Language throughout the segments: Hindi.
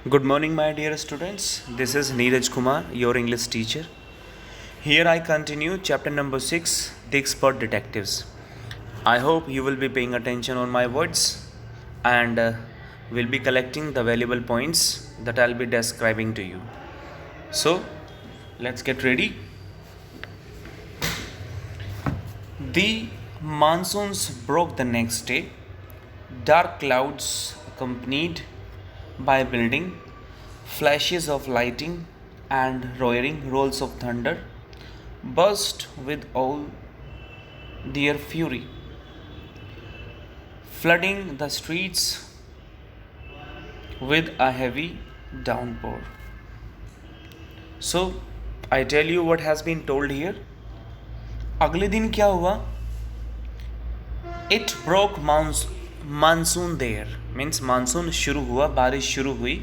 Good morning, my dear students. This is Neeraj Kumar, your English teacher. Here I continue chapter number 6, The Expert Detectives. I hope you will be paying attention on my words and will be collecting the valuable points that I'll be describing to you. So, let's get ready. The monsoons broke the next day. Dark clouds accompanied by building, flashes of lightning and roaring rolls of thunder burst with all their fury, flooding the streets with a heavy downpour. So, I tell you what has been told here. अगले दिन क्या हुआ? It broke monsoon there. Means monsoon शुरू हुआ, बारिश शुरू हुई.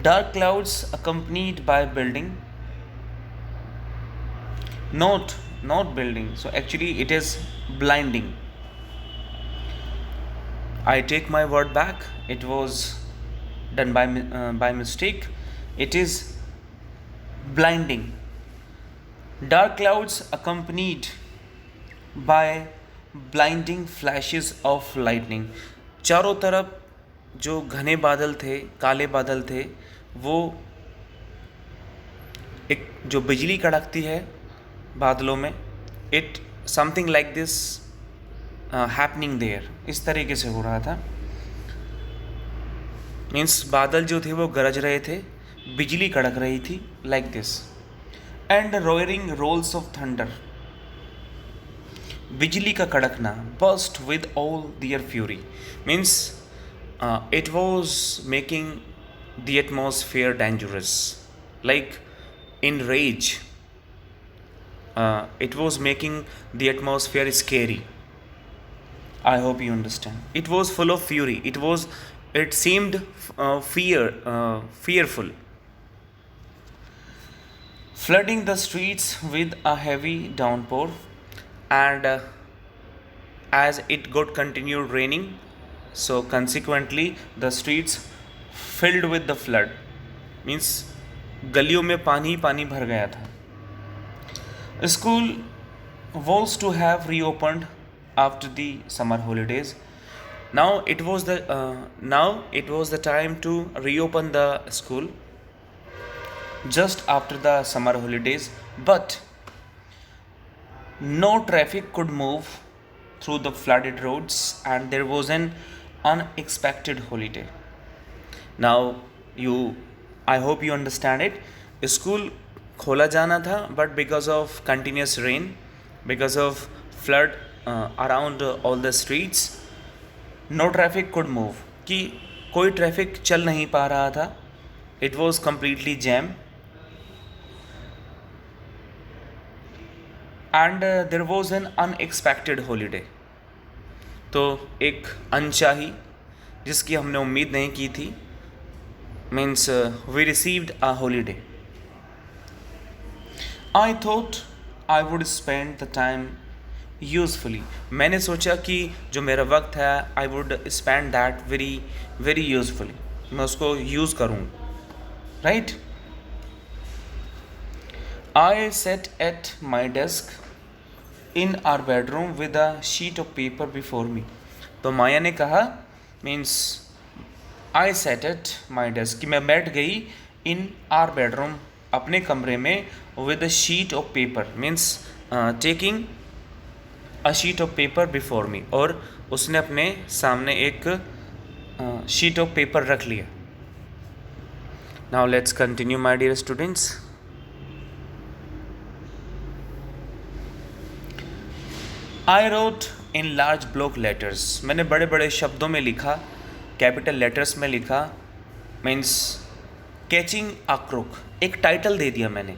Dark clouds accompanied by building. Not building. So actually it is blinding. I take my word back. It was done by mistake. It is blinding. Dark clouds accompanied by blinding flashes of lightning. चारों तरफ जो घने बादल थे, काले बादल थे, वो एक जो बिजली कड़कती है बादलों में, it something like this happening there, इस तरीके से हो रहा था. मीन्स बादल जो थे वो गरज रहे थे, बिजली कड़क रही थी, like this. And roaring rolls of thunder, बिजली का कड़कना, burst with all their fury. Means it was making the atmosphere dangerous, like in rage. It was making the atmosphere scary. I hope you understand. It was full of fury. It seemed fearful. Flooding the streets with a heavy downpour, and as it got continued raining, so consequently the streets filled with the flood. Means गलियों में पानी पानी भर गया था. School was to have reopened after the summer holidays. Now it was the time to reopen the school just after the summer holidays, but no traffic could move through the flooded roads and there was an unexpected holiday. Now I hope you understand it. School खोला जाना था, but because of continuous rain, because of flood around all the streets, no traffic could move, कि कोई ट्रैफिक चल नहीं पा रहा था. It was completely jam and there was an unexpected holiday. तो एक अनचाही, जिसकी हमने उम्मीद नहीं की थी, means we received a holiday. I thought I would spend the time usefully. मैंने सोचा कि जो मेरा वक्त है, I would spend that very very usefully. मैं उसको यूज़ करूँ, right? I sat at my desk in our bedroom with a sheet of paper before me. तो माया ने कहा, means I sat at my desk, कि मैं बैठ गई in our bedroom, अपने कमरे में, with a sheet of paper, means taking a sheet of paper before me. और उसने अपने सामने एक sheet of paper रख लिया. Now let's continue, my dear students. I wrote in large block letters. मैंने बड़े बड़े शब्दों में लिखा, कैपिटल लेटर्स में लिखा. मीन्स कैचिंग अ क्रोक, एक टाइटल दे दिया मैंने.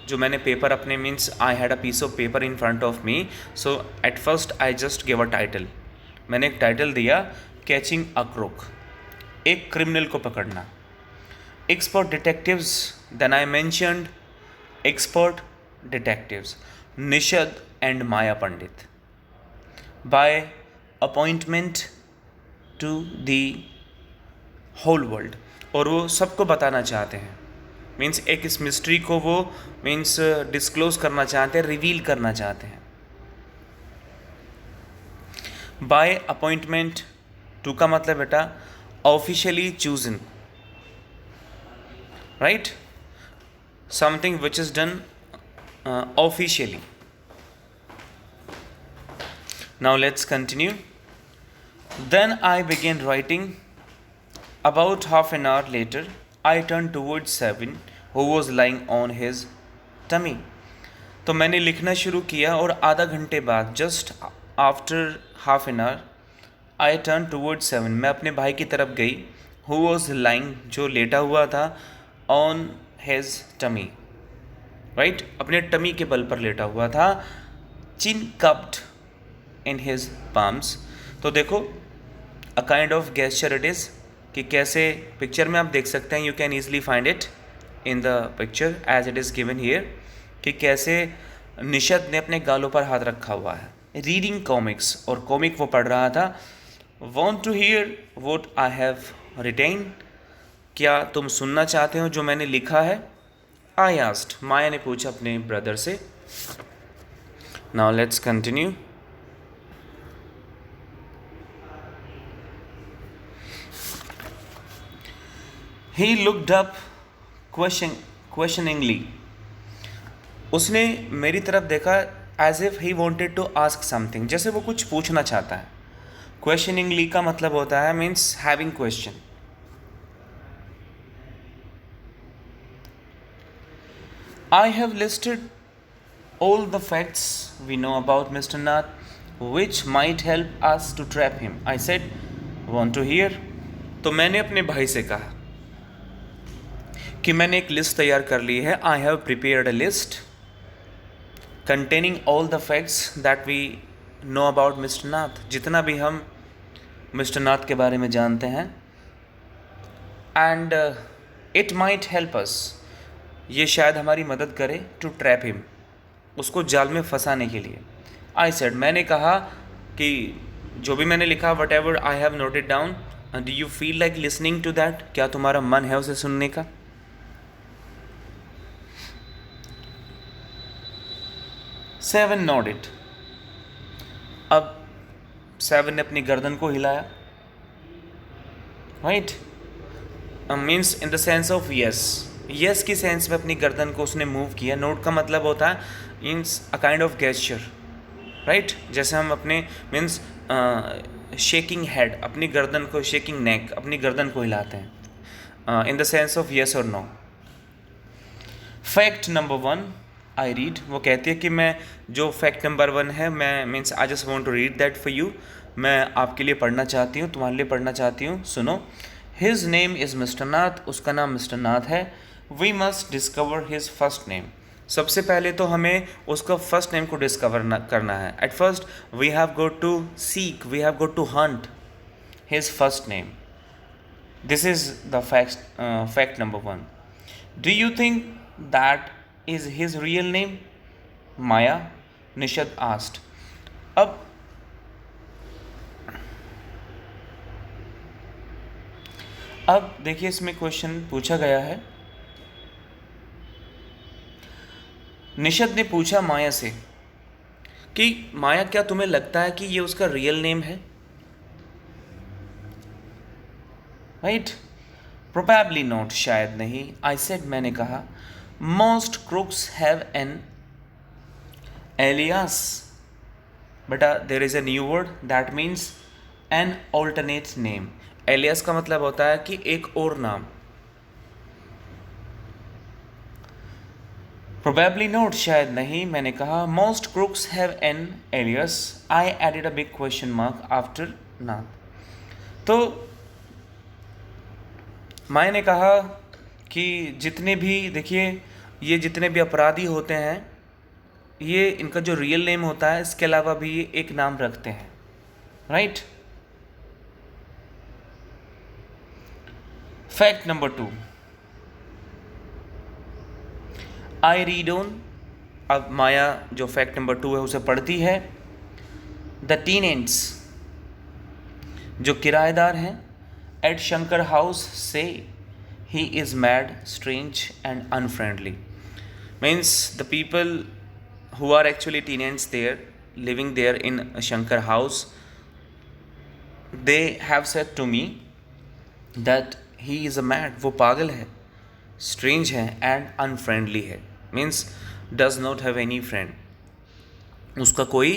जो मैंने पेपर अपने, means I had a piece of paper in front of me, so at first I just give a title. मैंने एक टाइटल दिया, कैचिंग अ क्रोक, एक क्रिमिनल को पकड़ना. Expert detectives, then I mentioned expert detectives Nishad and Maya Pandit. By appointment to the whole world, और वो सबको बताना चाहते हैं। मीन्स एक इस मिस्ट्री को वो मीन्स डिस्क्लोज करना चाहते हैं, रिवील करना चाहते हैं। बाय अपॉइंटमेंट, टू का मतलब बेटा officially chosen, right, something which is done officially. Now let's continue. Then I began writing. About half an hour later, I turned towards Seven, who was lying on his tummy. तो मैंने लिखना शुरू किया और आधा घंटे बाद, just after half an hour, I turn towards seven, मैं अपने भाई की तरफ गई, हु वॉज लाइंग, जो लेटा हुआ था, ऑन हिज टमी, राइट, अपने टमी के बल पर लेटा हुआ था, चिन कप्ड इन हिज पाम्स। तो देखो a kind of gesture it is, कि कैसे पिक्चर में आप देख सकते हैं, you can easily find it in the picture as it is given here, कि कैसे निशद ने अपने गालों पर हाथ रखा हुआ है, रीडिंग कॉमिक्स, और कॉमिक वो पढ़ रहा था। Want to hear what I have written, क्या तुम सुनना चाहते हो जो मैंने लिखा है? आई आस्क्ड, माया ने पूछा अपने ब्रदर से। Now let's continue. He looked up questioningly. उसने मेरी तरफ देखा as if he wanted to ask something, जैसे वो कुछ पूछना चाहता है। Questioningly का मतलब होता है means having question. I have listed all the facts we know about Mr. Nath, which might help us to trap him. I said, want to hear? तो मैंने अपने भाई से कहा कि मैंने एक लिस्ट तैयार कर ली है। I have prepared a list containing all the facts that we know about mister Nath, जितना भी हम मिस्टर नाथ के बारे में जानते हैं। And it might help us, ये शायद हमारी मदद करे, टू ट्रैप हिम, उसको जाल में फंसाने के लिए। आई सेड, मैंने कहा कि जो भी मैंने लिखा, whatever I have noted down, do you feel like listening to that, क्या तुम्हारा मन है उसे सुनने का? Seven nodded. अब सेवन ने अपनी गर्दन को हिलाया, right, means in the sense of yes, yes की सेंस में अपनी गर्दन को उसने मूव किया। नोड का मतलब होता है means a kind of gesture, right, जैसे हम अपने मीन्स शेकिंग हेड, अपनी गर्दन को, शेकिंग नेक, अपनी गर्दन को हिलाते हैं, in the sense of yes और no. Fact number 1 I read, वो कहती है कि मैं जो फैक्ट नंबर 1 है, मैं means I just want to read that for you, मैं आपके लिए पढ़ना चाहती हूँ, तुम्हारे लिए पढ़ना चाहती हूँ, सुनो। His name is mister Nath, उसका नाम मिस्टर नाथ है। We must discover his first name, सबसे पहले तो हमें उसका फर्स्ट नेम को डिस्कवर करना है। At first we have got to seek, we have got to hunt his first name. This is the fact number 1। Do you think that is his real name? Maya, Nishad asked. अब देखिए इसमें क्वेश्चन पूछा गया है। निशद ने पूछा माया से कि माया, क्या तुम्हें लगता है कि ये उसका रियल नेम है? राइट, प्रोबेबली नॉट, शायद नहीं। आई सेड, मैंने कहा, most crooks have an alias, बेटा there is a new word that means an alternate name. Alias का मतलब होता है कि एक और नाम। प्रोबेबली नॉट, शायद नहीं, मैंने कहा, most crooks have an alias. I added a big question mark after Nath. तो मैंने कहा कि जितने भी, देखिए ये जितने भी अपराधी होते हैं, ये इनका जो रियल नेम होता है, इसके अलावा भी ये एक नाम रखते हैं, right. Fact number 2 I read on. अब माया जो फैक्ट नंबर 2 है उसे पढ़ती है। द टेनेंट्स, जो किराएदार हैं, at Shankar house say he is mad, strange, and unfriendly. Means the people who are actually tenants there, living there in Shankar house, they have said to me that he is a mad, वो पागल है, strange है and unfriendly है. Means does not have any friend. उसका कोई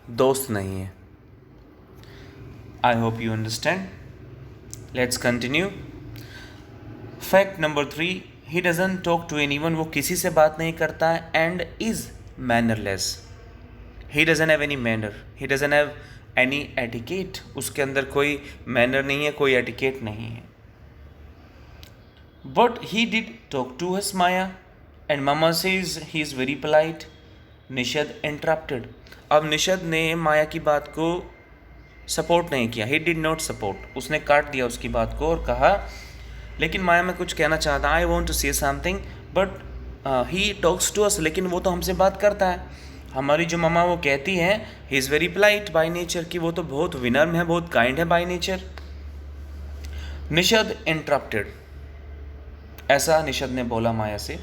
दोस्त नहीं है. I hope you understand. Let's continue. Fact number 3, he doesn't talk to anyone. वो किसी से बात नहीं करता है and is mannerless. He doesn't have any manner. He doesn't have any etiquette. उसके अंदर कोई manner नहीं है, कोई etiquette नहीं है. But he did talk to his Maya and Mama says he is very polite. Nishad interrupted. अब निषद ने माया की बात को सपोर्ट नहीं किया. He did not support. उसने काट दिया उसकी बात को और कहा लेकिन माया मैं कुछ कहना चाहता. I want to say something but he talks to us. लेकिन वो तो हमसे बात करता है. हमारी जो मम्मा वो कहती हैं he is very polite by nature, कि वो तो बहुत विनम्र है, बहुत काइंड है by nature. Nishad interrupted. ऐसा निषद ने बोला माया से.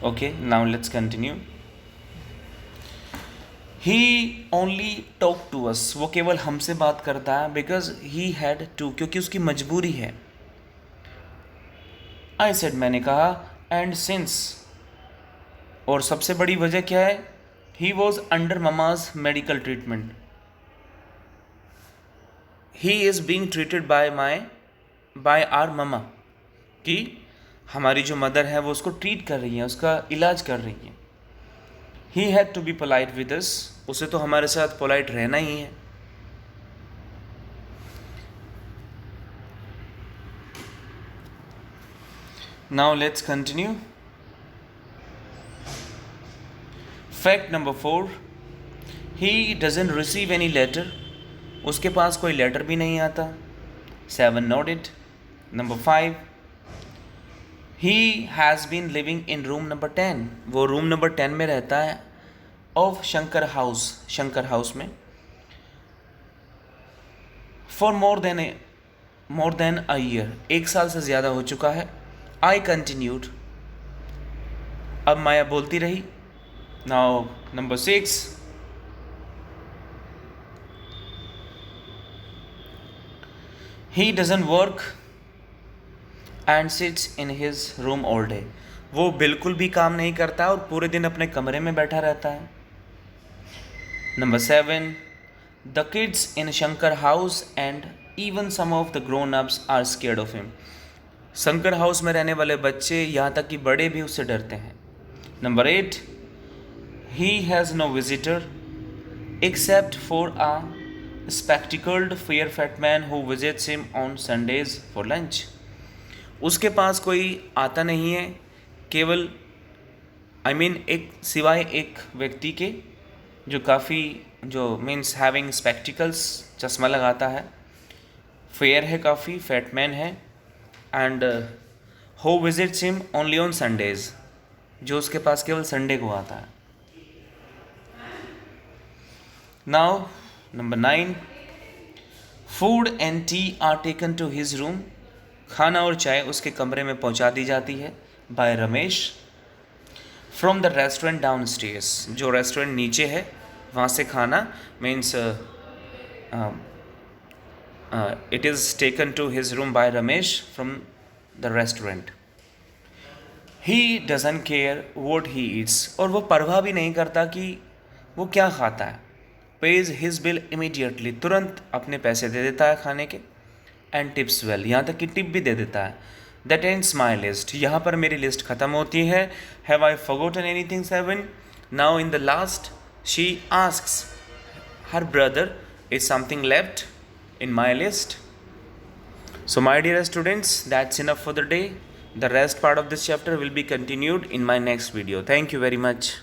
Okay, now let's continue. He only talked to us. वो केवल हमसे बात करता है because he had to, क्योंकि उसकी मजबूरी है. I said, मैंने कहा, and since, और सबसे बड़ी वजह क्या है? He was under mama's medical treatment. He is being treated by our mama, कि हमारी जो मदर है वो उसको ट्रीट कर रही है, उसका इलाज कर रही है. He had to be polite with us. उसे तो हमारे साथ पोलाइट रहना ही है. Now let's continue. Fact number 4, he doesn't receive any letter. उसके पास कोई लेटर भी नहीं आता. 7 noted. Number 5, he has been living in room number 10. वो रूम नंबर 10 में रहता है of शंकर हाउस में for more than a year. 1 साल से ज़्यादा हो चुका है. I continued. अब माया बोलती रही. Now number 6, he doesn't work and sits in his room all day. वो बिल्कुल भी काम नहीं करता और पूरे दिन अपने कमरे में बैठा रहता है. Number 7, the kids in Shankar house and even some of the grown-ups are scared of him. Shankar house में रहने वाले बच्चे यहाँ तक कि बड़े भी उससे डरते हैं. Number 8, he has no visitor except for a spectacled fair fat man who visits him on Sundays for lunch. उसके पास कोई आता नहीं है, केवल एक सिवाय एक व्यक्ति के जो काफ़ी मीन्स हैविंग स्पेक्टिकल्स, चश्मा लगाता है, फेयर है, काफ़ी फैट मैन है, and who visits him only on Sundays, जो उसके पास केवल संडे को आता है. Now number 9, food and tea are taken to his room. खाना और चाय उसके कमरे में पहुंचा दी जाती है by Ramesh from the restaurant downstairs. जो रेस्टोरेंट नीचे है वहाँ से खाना means it is taken to his room by Ramesh from the restaurant. He doesn't care what he eats. और वो परवाह भी नहीं करता कि वो क्या खाता है. Page his bill immediately. तुरंत अपने पैसे दे देता है खाने के. And tips well. यहाँ तक कि टिप भी दे देता है. That ends my list. यहाँ पर मेरी लिस्ट ख़त्म होती है. Have I forgotten anything 7? Now in the last she asks her brother, is something left in my list? So my dear students, that's enough for the day. The rest part of this chapter will be continued in my next video. Thank you very much.